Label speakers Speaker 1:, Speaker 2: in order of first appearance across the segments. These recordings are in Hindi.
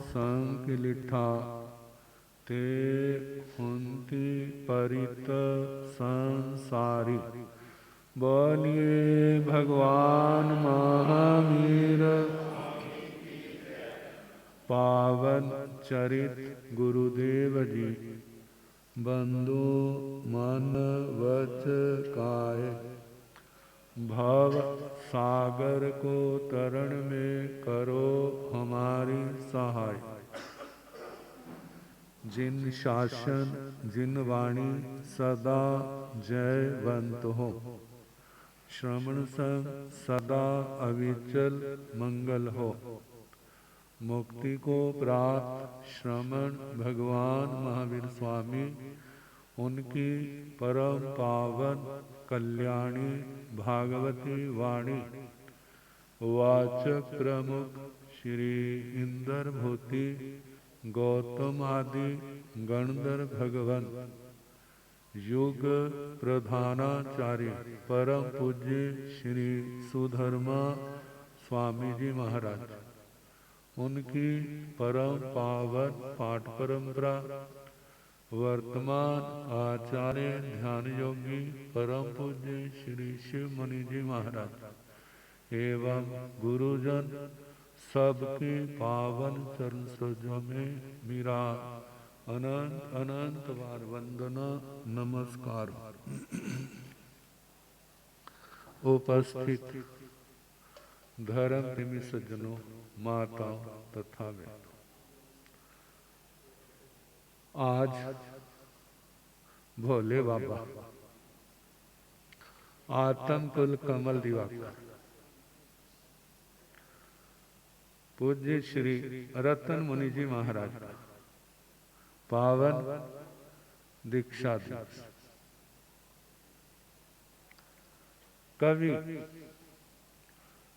Speaker 1: संकिलिठा ते हुंती परित संसारी। बोलिए भगवान महावीर पावन चरित गुरुदेव जी। बंधु मन वच काय भव सागर को तरण में करो हमारी सहाय। जिन शासन जिन वाणी सदा जयवंत हो। श्रवण संग सदा अविचल मंगल हो। मुक्ति को प्राप्त श्रमण भगवान महावीर स्वामी उनकी परम पावन कल्याणी भागवती वाणी वाचक प्रमुख श्री इंदर भूति गौतम आदि गणधर भगवन युग प्रधानाचार्य परम पूज्य श्री सुधर्मा स्वामी जी महाराज उनकी परम पावन पाठ परंपरा वर्तमान आचार्य ध्यान योगी परम पूज्य श्री शिव मुनि जी महाराज एवं गुरुजन सबके पावन चरण सरोजों में मेरा अनंत अनंत बार वंदना नमस्कार। उपस्थित धर्म प्रेमी सज्जनों, माताओं तथा बहनों, आज भोले बाबा आत्म कुल कमल दिवाकर पूज्य श्री रतन मुनि जी महाराज पावन दीक्षा दिवस। कवि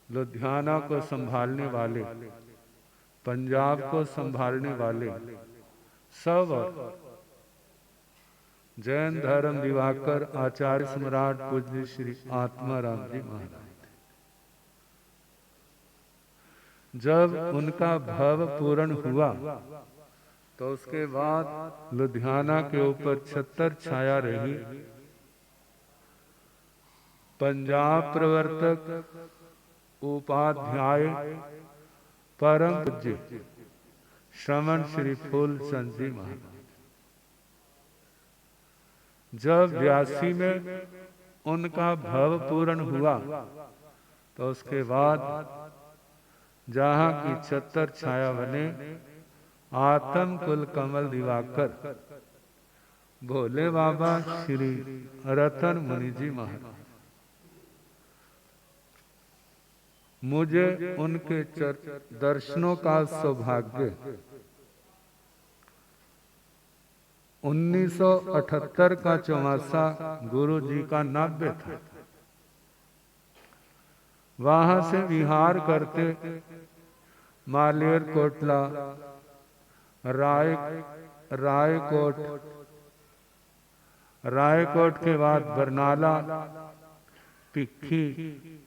Speaker 1: लुधियाना को संभालने वाले, पंजाब को संभालने वाले सब जैन धर्म दिवाकर आचार्य सम्राट पूज्य श्री आत्माराम जी महाराज थे। जब उनका भव पूर्ण हुआ तो उसके बाद लुधियाना के ऊपर छत्र छाया रही। पंजाब प्रवर्तक उपाध्याय परम पूज्य श्रवण श्री फूलचंद जी महाराज जब 82 में उनका भव पूर्ण हुआ तो उसके बाद जहां की छत्र छाया बने आत्म कुल कमल दिवाकर भोले बाबा श्री रतन मुनि जी महाराज। मुझे उनके दर्शनों का सौभाग्य 1978 का चौमासा गुरु जी का नाभ्य था। वहां से विहार करते मालेर कोटला रायकोट के बाद बरनाला पिक्खी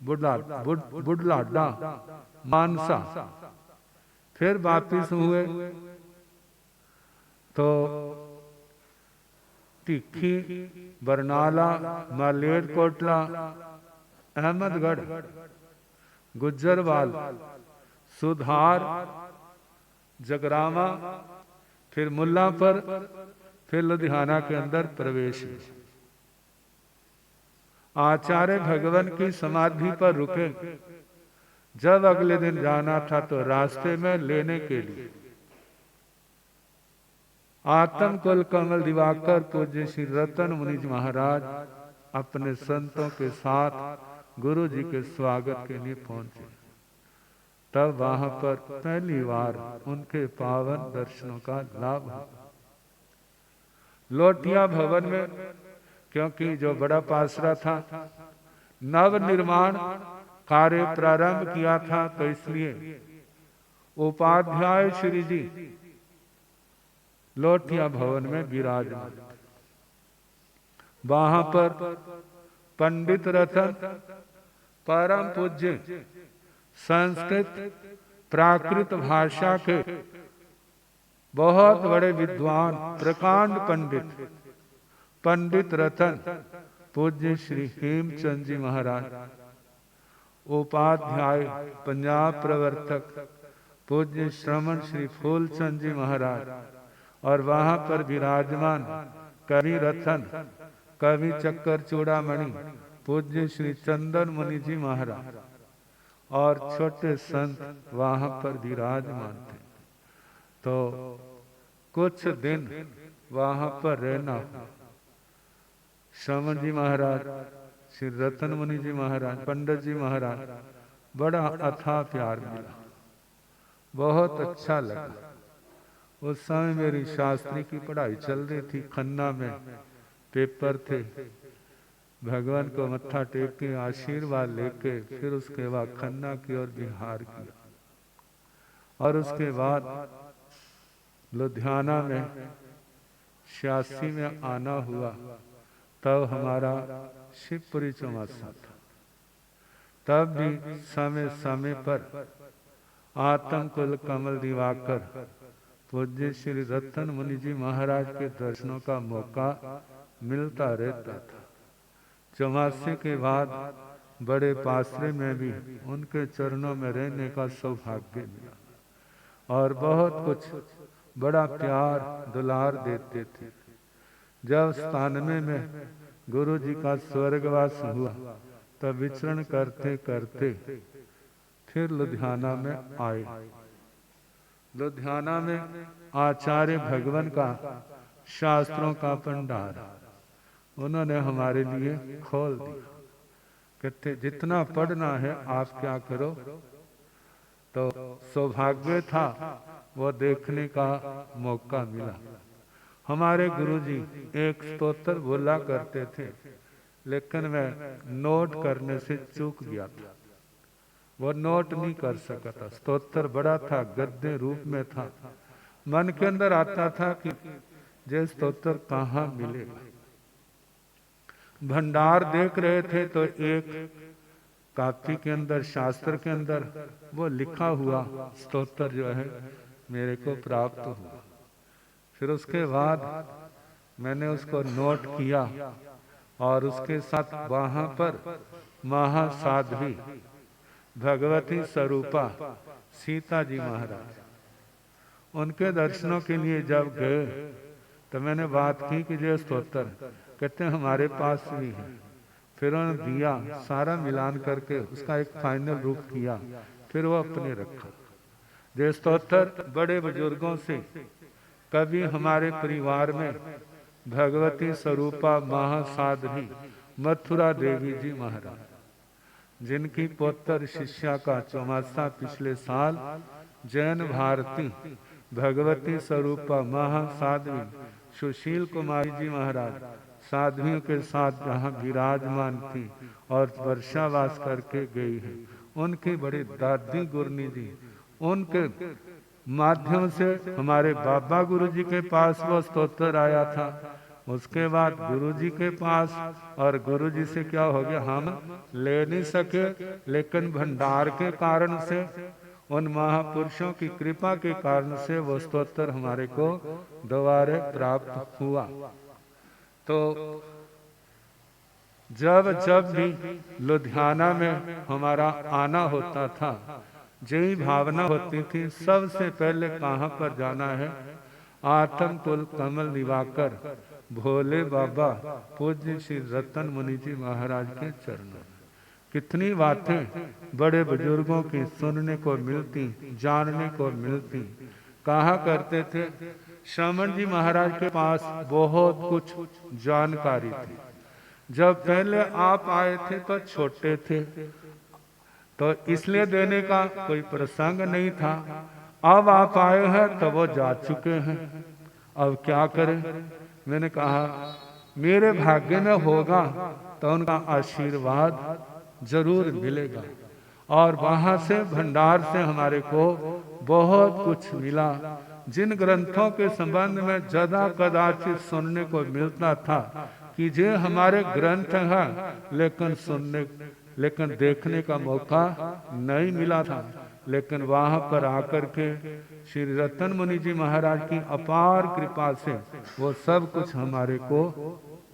Speaker 1: बुढ़लाडा मानसा फिर वापिस हुए तो टिक्की बरनाला मालेर कोटला अहमदगढ़ गुज्जरवाल सुधार जगरामा फिर मुल्लापर फिर लुधियाना के अंदर प्रवेश। आचार्य भगवान की समाधि पर रुके। जब अगले दिन जाना था तो रास्ते में लेने के लिए आत्म कुल कमल दिवाकर पूज्य श्री रतन मुनि जी महाराज अपने संतों के साथ गुरु जी के स्वागत के लिए पहुंचे। तब वहां पर पहली बार उनके पावन दर्शनों का लाभ हुआ। लोटिया भवन में, क्योंकि जो बड़ा पासरा था नव निर्माण कार्य प्रारंभ किया था, तो इसलिए उपाध्याय श्री जी लोटिया भवन में विराजमान। वहां पर पंडित रतन परम पूज्य संस्कृत प्राकृत भाषा के बहुत बड़े विद्वान प्रकांड पंडित पंडित रतन पूज्य श्री हेमचंद जी महाराज, उपाध्याय पंजाब प्रवर्तक पूज्य श्रमण श्री फूलचंद जी महाराज, और वहां पर विराजमान कवि रतन कवि चक्कर चूड़ामणि पूज्य श्री चंदन मुनि जी महाराज, और छोटे संत वहां पर विराजमान थे। तो कुछ दिन वहां पर रहना, श्रमण जी महाराज, श्री रतन मुनि जी महाराज, पंडित जी महाराज, बड़ा अथाह प्यार मिला, बहुत अच्छा लगा। उस समय मेरी शास्त्री की पढ़ाई चल रही थी, खन्ना में पेपर थे। भगवान को मत्था टेक के आशीर्वाद लेके फिर उसके बाद खन्ना की ओर बिहार किया, और उसके बाद लुधियाना में 86 में आना हुआ। तब हमारा शिवपुरी चौमासा था। तब भी समय समय पर आत्म कुल कमल दिवाकर पूज्य श्री रतन मुनि जी महाराज के दर्शनों का मौका मिलता रहता था। चौमासे के बाद बड़े पासरे में भी उनके चरणों में रहने का सौभाग्य मिला, और बहुत कुछ बड़ा प्यार दुलार देते थे। जब 97 में गुरु जी का स्वर्गवास हुआ, तब विचरण करते करते फिर लुधियाना में आए। लुधियाना में आचार्य भगवान का शास्त्रों का भंडार उन्होंने हमारे लिए खोल दिया। कहते जितना पढ़ना है आप क्या करो। तो सौभाग्य था वो देखने का मौका मिला। हमारे गुरुजी एक स्तोत्र बोला करते थे, लेकिन मैं नोट करने से चूक गया था, वो नोट नहीं कर सका था। स्तोत्र बड़ा था, गद्य रूप में था। मन के अंदर आता था कि ये स्तोत्र कहाँ मिलेगा। भंडार देख रहे थे तो एक कापी के अंदर, शास्त्र के अंदर वो लिखा हुआ स्तोत्र जो है मेरे को प्राप्त हुआ। फिर उसके बाद मैंने उसको नोट किया, और उसके साथ वहां पर महासाध्वी भगवती स्वरूपा सीता जी महाराज, उनके दर्शनों के लिए जब गए तो मैंने बात की कि ये स्तोत्र, कहते हैं हमारे पास भी है। फिर उन्होंने दिया, सारा मिलान करके उसका एक फाइनल रूप किया, फिर वो अपने रखा। ये स्तोत्र बड़े बुजुर्गों से, कभी हमारे परिवार में भगवती स्वरूपा महासाध्वी मथुरा देवी जी महाराज, जिनकी पौत्र शिष्या का चौमासा पिछले साल जैन भारती भगवती स्वरूपा महासाध्वी सुशील कुमारी जी महाराज साध्वियों के साथ जहाँ विराजमान थी और वर्षावास करके गई है, उनकी बड़ी दादी गुरनी जी, उनके माध्यम से हमारे बाबा गुरुजी के पास वो स्तोत्र आया था। उसके बाद गुरुजी के पास, और गुरुजी से क्या हो गया, हम ले नहीं सके, लेकिन भंडार के कारण से, उन महापुरुषों की कृपा के कारण से वो स्तोत्र हमारे को दोबारा प्राप्त हुआ। तो जब जब भी लुधियाना में हमारा आना होता था, यही भावना होती थी सबसे पहले कहाँ पर जाना है, आत्म कुल कमल दिवाकर भोले बाबा पूज्य श्री रतन मुनि जी महाराज के चरणों। कितनी बातें बड़े बुजुर्गों की सुनने को मिलती, जानने को मिलती। कहा करते थे श्रमण जी महाराज के पास बहुत कुछ जानकारी थी। जब पहले आप आए थे तो छोटे थे, तो इसलिए देने का कोई प्रसंग नहीं था। अब आप आए हैं तो वो जा चुके हैं, अब क्या करें। मैंने कहा मेरे भाग्य में होगा तो उनका आशीर्वाद जरूर मिलेगा। और वहां से भंडार से हमारे को बहुत कुछ मिला। जिन ग्रंथों के संबंध में ज्यादा कदाचित सुनने को मिलता था कि ये हमारे ग्रंथ हैं, लेकिन देखने का मौका नहीं मिला था। लेकिन वहां पर आकर के श्री रतन मुनि जी महाराज की अपार कृपा से वो सब कुछ हमारे को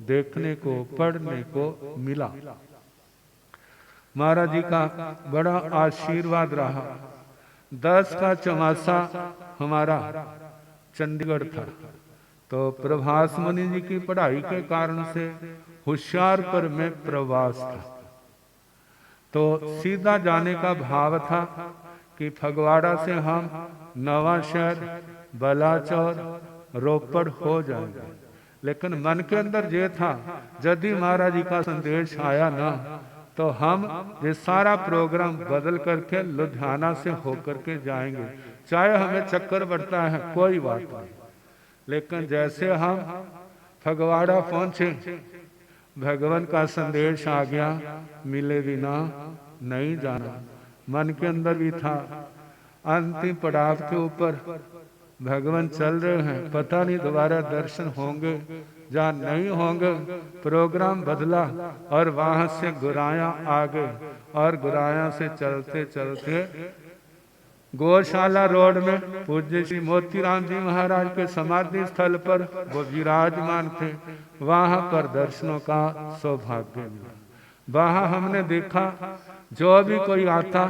Speaker 1: देखने को, पढ़ने को मिला। महाराज जी का बड़ा आशीर्वाद रहा। 10 का चौमासा हमारा चंडीगढ़ था, तो प्रभास मुनि जी की पढ़ाई के कारण से होशियारपुर में प्रवास था, तो सीधा जाने का भाव था कि फगवाड़ा से हम नवांशहर, बलाचौर, रोपड़ हो जाएंगे। लेकिन मन के अंदर ये था, यदि महाराज जी का संदेश आया ना, तो हम ये सारा प्रोग्राम बदल करके लुधियाना से होकर के जाएंगे, चाहे हमें चक्कर बढ़ता है कोई बात नहीं। लेकिन जैसे हम फगवाड़ा पहुंचे, भगवान का संदेश आ गया, मिले बिना नहीं जाना। मन के अंदर भी था, अंतिम पड़ाव के ऊपर भगवान चल रहे हैं, पता नहीं दोबारा दर्शन होंगे या नहीं होंगे। प्रोग्राम बदला और वहां से गुराया आ गए, और गुराया से चलते चलते गौशाला रोड में पूज्य श्री मोतीराम जी महाराज के समाधि स्थल पर वो विराजमान थे। वहां पर दर्शनों का सौभाग्य मिला। वहां हमने देखा, जो भी कोई आता,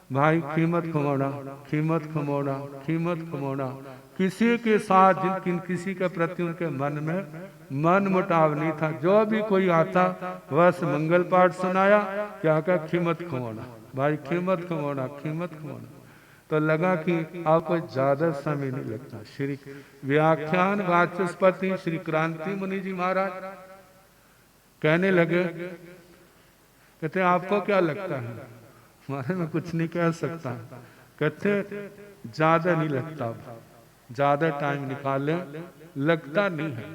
Speaker 1: भाई कीमत खमोड़ा, कीमत खमोड़ा, कीमत खमोड़ा, किसी के साथ जिन किसी के प्रति उनके मन में मन मुटाव नहीं था। जो भी कोई आता बस मंगल पाठ सुनाया, क्या क्या कीमत खमोड़ा, भाई कीमत खमोड़ा, कीमत खमोड़ा। तो लगा कि आपको ज्यादा समय नहीं लगता। श्री व्याख्यान वाचस्पति श्री क्रांति मुनि जी महाराज कहने लगे, कहते आपको क्या लगता है? हमारे में कुछ नहीं कह सकता। कहते ज्यादा नहीं लगता, ज्यादा टाइम निकाले लगता नहीं है।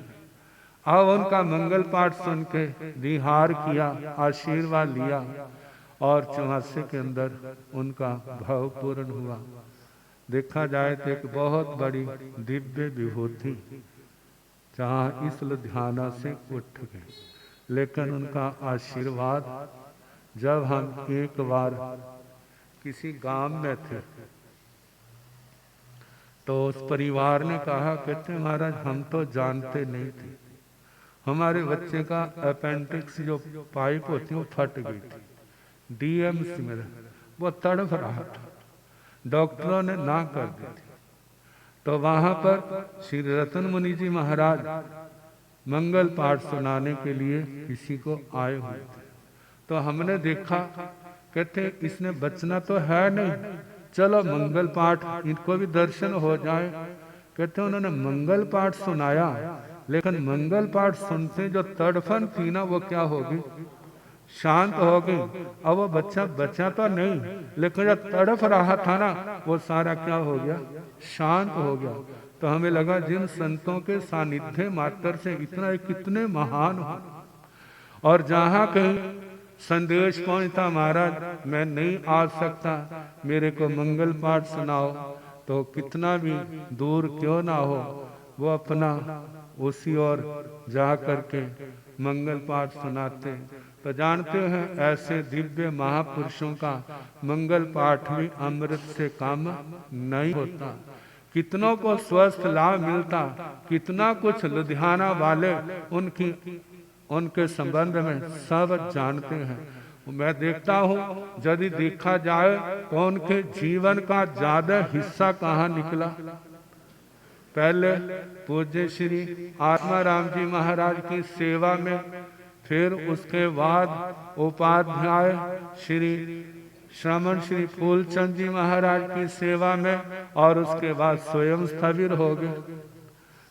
Speaker 1: अब उनका मंगल पाठ सुन के विहार किया, आशीर्वाद लिया, और चौमासे के अंदर उनका भाव पूर्ण हुआ। देखा जाए तो एक बहुत बड़ी दिव्य विभूति जहाँ इस लुधियाना से उठ गए। लेकिन उनका आशीर्वाद, जब हम एक बार किसी गांव में थे, तो उस परिवार ने कहा, कहते महाराज हम तो जानते नहीं थे, हमारे बच्चे का अपेंडिक्स जो पाइप होती है वो फट गई थी, डीएमसी में वो तड़फ रहा था, डॉक्टरों ने ना कर दी थी। तो वहां पर श्री रतन मुनि जी महाराज मंगल पाठ सुनाने के लिए किसी को आए हुए थे। तो हमने देखा, कहते इसने बचना तो है नहीं, चलो मंगल पाठ इनको भी दर्शन हो जाए। कहते उन्होंने मंगल पाठ सुनाया, लेकिन मंगल पाठ सुनते जो तड़फन थी ना, वो क्या होगी, शांत हो गई। अब वो बच्चा बचा तो नहीं, लेकिन जब तड़फ रहा था ना, वो सारा क्या हो गया, शांत हो गया। तो हमें लगा जिन संतों के सानिध्य मात्र से इतना कितने महान हो। और जहाँ कहीं संदेश पहुंचता, महाराज मैं नहीं आ सकता, मेरे को मंगल पाठ सुनाओ, तो कितना भी दूर क्यों ना हो, वो अपना उसी ओर जा करके मंगल पाठ सुनाते। तो जानते हैं ऐसे दिव्य महापुरुषों का मंगल पाठ भी अमृत से कम नहीं होता। कितनों को स्वस्थ लाभ मिलता, कितना कुछ लुधियाना वाले उनके संबंध में सब जानते हैं। मैं देखता हूँ, यदि देखा जाए तो उनके जीवन का ज्यादा हिस्सा कहाँ निकला। पहले पूज्य श्री आत्माराम जी महाराज की सेवा में, फिर उसके बाद उपाध्याय श्री श्रमण श्री फूलचंद जी महाराज की सेवा में, और उसके बाद स्वयं स्थविर हो गए।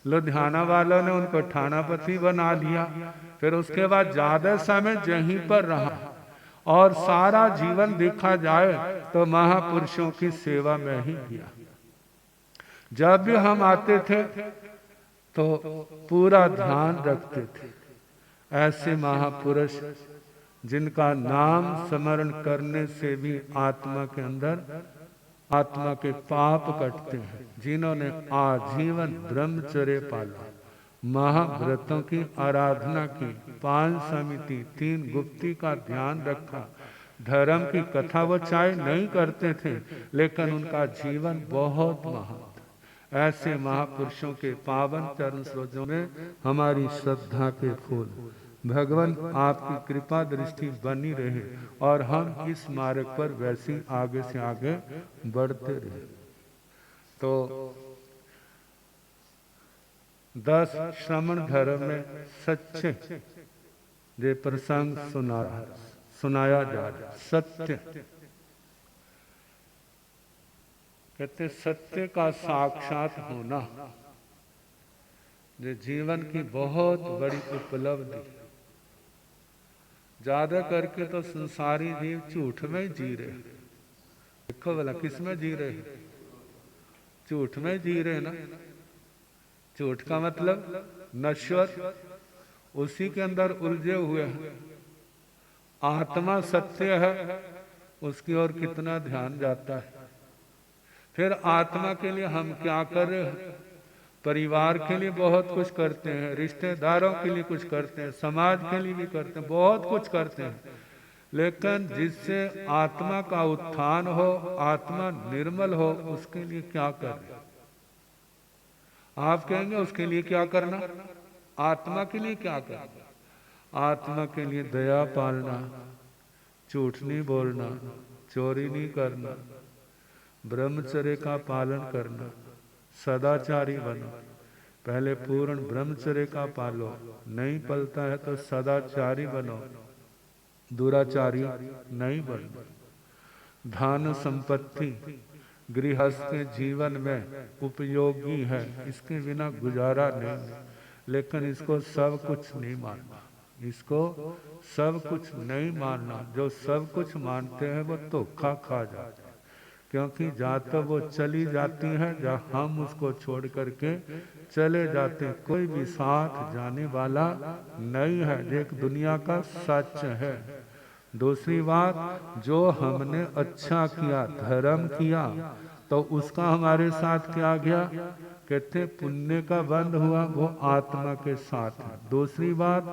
Speaker 1: लुधियाना वालों ने उनको थानापति बना लिया। फिर उसके बाद ज्यादा समय यहीं पर रहा, और सारा जीवन देखा जाए तो महापुरुषों की सेवा में ही किया। जब भी हम आते थे तो पूरा ध्यान रखते थे। ऐसे महापुरुष जिनका नाम स्मरण करने से भी आत्मा के अंदर आत्मा के पाप कटते हैं, जिन्होंने आजीवन ब्रह्मचर्य पाला, महाव्रतों की आराधना की, 5 समिति 3 गुप्ती का ध्यान रखा, धर्म की कथा वो चाहे नहीं करते थे, लेकिन उनका जीवन बहुत महान था। ऐसे महापुरुषों के पावन चरण सरोजों में हमारी श्रद्धा के फूल। भगवान आपकी कृपा दृष्टि बनी रहे और हम इस मार्ग पर वैसे आगे से आगे बढ़ते रहे। तो 10 श्रमण धर्म में सच्चे जे प्रसंग सुनाया जा रहा। सत्य कहते सत्य का साक्षात होना जो जीवन की बहुत बड़ी उपलब्धि। ज्यादा करके तो संसारी जीव झूठ में जी रहे। देखो भला किस में जी रहे? झूठ में जी रहे ना। झूठ का मतलब नश्वर, उसी के अंदर उलझे हुए हैं। आत्मा सत्य है, उसकी ओर कितना ध्यान जाता है। फिर आत्मा के लिए हम क्या कर रहे हैं? परिवार के लिए बहुत कुछ करते हैं, रिश्तेदारों के लिए कुछ करते हैं, समाज के लिए भी करते हैं, बहुत कुछ करते हैं। लेकिन जिससे आत्मा का उत्थान हो, आत्मा निर्मल हो, उसके लिए क्या करें? आप कहेंगे उसके लिए क्या करना? आत्मा के लिए क्या करना? आत्मा के लिए दया पालना, झूठ नहीं बोलना, चोरी नहीं करना, ब्रह्मचर्य का पालन करना, सदाचारी बनो। पहले पूर्ण ब्रह्मचर्य का पालो, नहीं पलता है तो सदाचारी बनो, दुराचारी नहीं बनो। धन संपत्ति गृहस्थ के जीवन में उपयोगी है, इसके बिना गुजारा नहीं। लेकिन इसको सब कुछ नहीं मानना, इसको सब कुछ नहीं मानना। जो सब कुछ मानते हैं वो धोखा खा जाते हैं, क्योंकि जहाँ तो वो चली जाती है जहाँ हम उसको छोड़ करके चले जाते हैं। कोई भी साथ जाने वाला नहीं है, एक दुनिया का सच है। दूसरी बात, जो हमने अच्छा किया, धर्म किया, तो उसका हमारे साथ क्या गया? कहते पुण्य का बंध हुआ, वो आत्मा के साथ है। दूसरी बात,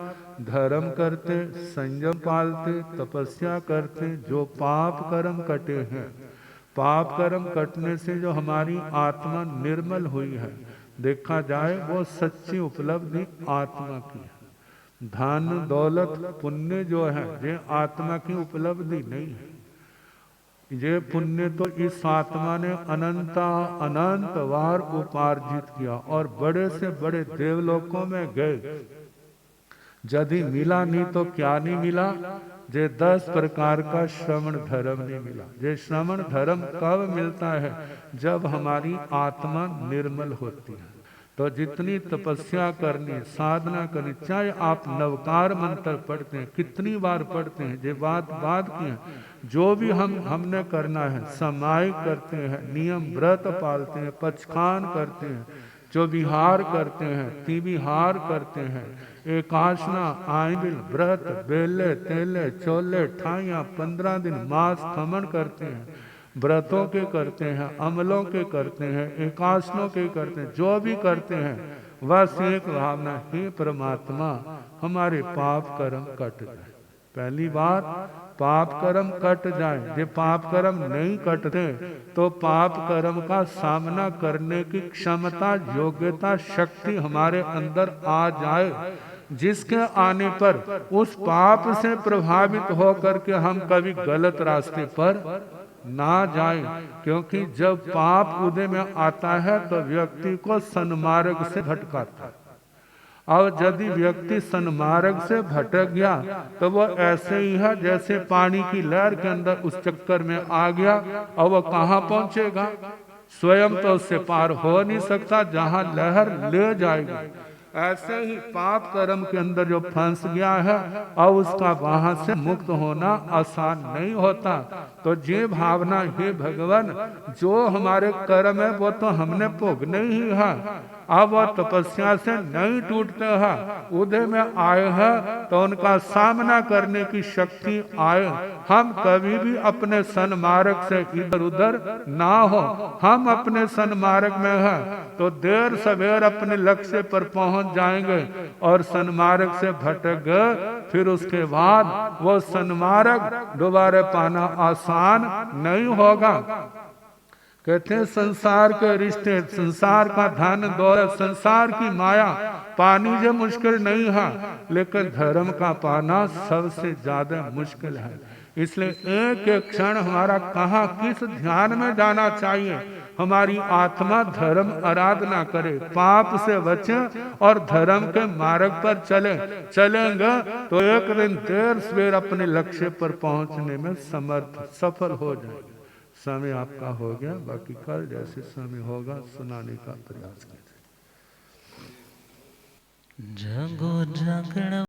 Speaker 1: धर्म करते, संयम पालते, तपस्या करते, जो पाप कर्म कटे हैं, पाप कर्म कटने से जो हमारी आत्मा निर्मल हुई है, देखा जाए वो सच्ची उपलब्धि आत्मा की है। धन दौलत पुण्य जो है ये आत्मा की उपलब्धि नहीं है। ये पुण्य तो इस आत्मा ने अनंत बार उपार्जित किया और बड़े से बड़े देवलोकों में गए। यदि मिला नहीं तो क्या नहीं मिला? जे 10 प्रकार का श्रवण धर्म नहीं मिला। ये श्रवण धर्म कब मिलता है? जब हमारी आत्मा निर्मल होती है। तो जितनी तपस्या करनी, साधना करनी, चाहे आप नवकार मंत्र पढ़ते हैं, कितनी बार पढ़ते हैं, ये बात की है। जो भी हमने करना है, समाय करते हैं, नियम व्रत पालते हैं, पचखान करते हैं, जो विहार करते हैं, तिविहार करते हैं, एकाशना, आइबिल, व्रत, बेले, तेले, चोले, ठाइया, 15 दिन मास खमन करते हैं, व्रतों के करते हैं, अमलों के करते हैं, एकाशनों के करते हैं, जो भी करते हैं, बस एक भावना, हे परमात्मा हमारे पाप कर्म कट जाए। पहली बात, पाप कर्म कट जाए। ये पाप कर्म नहीं कटते तो पाप कर्म का सामना करने की क्षमता, योग्यता, शक्ति हमारे अंदर आ जाए, जिसके आने पर उस पाप से प्रभावित होकर के हम कभी गलत रास्ते पर ना जाए। क्योंकि जब पाप उदय में आता है तो व्यक्ति को सन्मार्ग से भटकाता है, और यदि व्यक्ति सन्मार्ग से भटक गया तो वो ऐसे ही है जैसे पानी की लहर के अंदर उस चक्कर में आ गया, और वो कहाँ पहुंचेगा? स्वयं तो उससे पार हो नहीं सकता, जहां लहर ले जाएगी। ऐसे ही पाप कर्म के अंदर जो फंस गया है और उसका वहां से मुक्त होना आसान नहीं होता। तो ये भावना, हे भगवान, जो हमारे कर्म है वो तो हमने भोगने ही है, अब वह तपस्या से नहीं टूटते हैं, उदय में आए हैं तो उनका सामना करने की शक्ति आए। हम कभी भी अपने सन्मार्ग से इधर उधर ना हो, हम अपने सन्मार्ग में हैं तो देर सवेर अपने लक्ष्य पर पहुंच पहुंच जाएंगे और सन्मार्ग से भटक गए, फिर उसके बाद वो सन्मार्ग दोबारा पाना आसान नहीं होगा। कहते हैं संसार के रिश्ते, संसार का धन दौलत, संसार की माया पानी जो मुश्किल नहीं है, लेकिन धर्म का पाना सबसे ज्यादा मुश्किल है। इसलिए एक एक क्षण हमारा कहाँ किस ध्यान में जाना चाहिए। हमारी आत्मा धर्म आराधना करे, पाप से बचे और धर्म के मार्ग पर चलेंगे तो एक दिन देर सवेर अपने लक्ष्य पर पहुंचने में समर्थ सफल हो जाएंगे। समय आपका हो गया, बाकी कल जैसे समय होगा सुनाने का प्रयास कीजिए।
Speaker 2: जगो जागरण